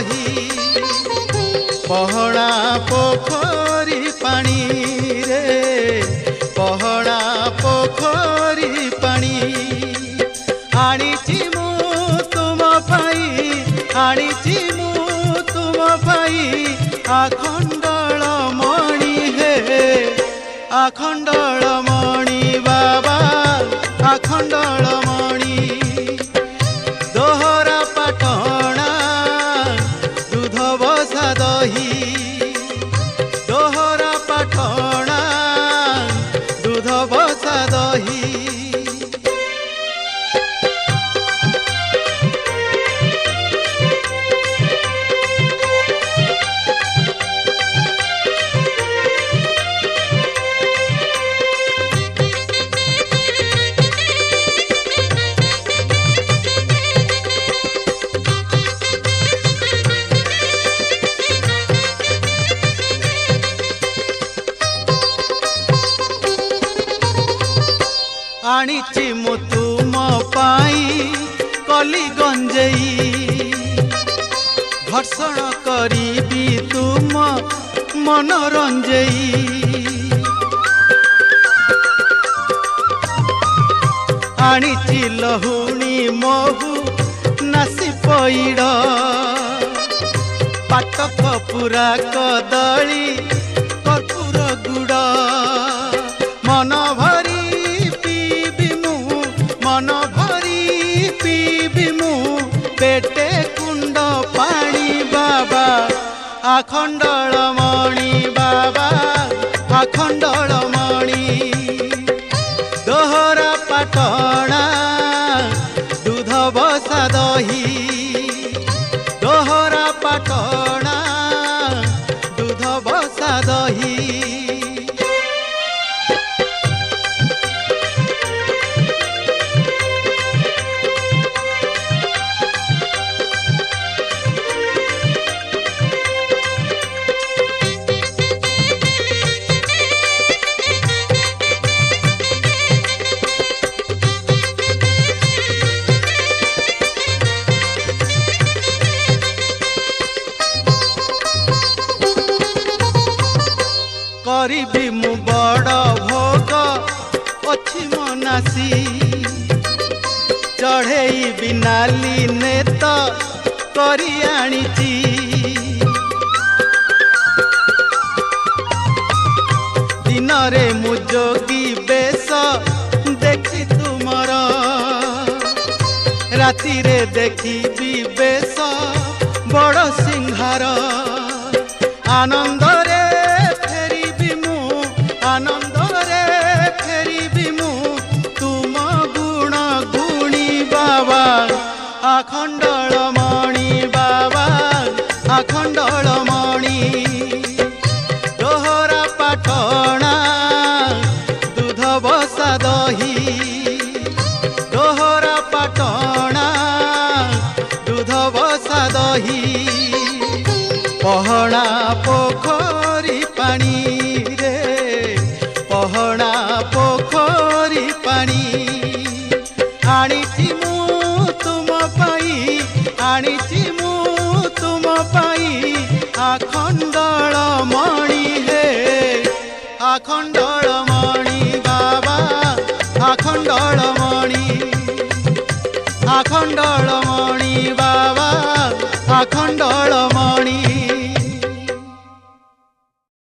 दही पहड़ा पोखरी पानी रे पहड़ा पोखरी पानी आनीची मु तुम पाई आनीची मु तुम पाई आखंडल मणि हे आखंडल मणि बाबा आखंडल मणि दोहरा पाटणा दूध बसा दही दोहरा पाटणा दूध बसा दही आनीची मु तुम पाई कली गंजेई भर्षण करी तुम मनोरंजेई आनीची लहुणी महु नासी पैड़ पाटक पूरा कदली कर्पूर गुड़ मन भरी मन भरी पीबी मु पेटे कुंड पानी बाबा आखंडल मणि बाबा आखंडल मणि दोहरा पाटणा दूध बसा दही दोहरा पाटणा दूध बसा दही करी मु बड़ भोग अच्छी मनासी चढ़ई बिनाली नेत करी आनीची दिन रे मु जोगी बेश देखी तुमर राति रे देखी बेश बड़ सिंहार आनंद रे आनंद रे फेरी मु तुम गुण गुणी बाबा आखंडल मणि बाबा आखंडल मणि दोहरा पाटणा दूध बसा दही दोहरा पाटणा दूध बसा दही पहड़ा पोखरी पानी पहड़ा पोखरी पानी आनीची मु तुम पाई आनीची मु तुम पाई आखंडल मणि हे आखंडल मणि बाबा आखंडल मणि आखंडल मणि बाबा आखंडल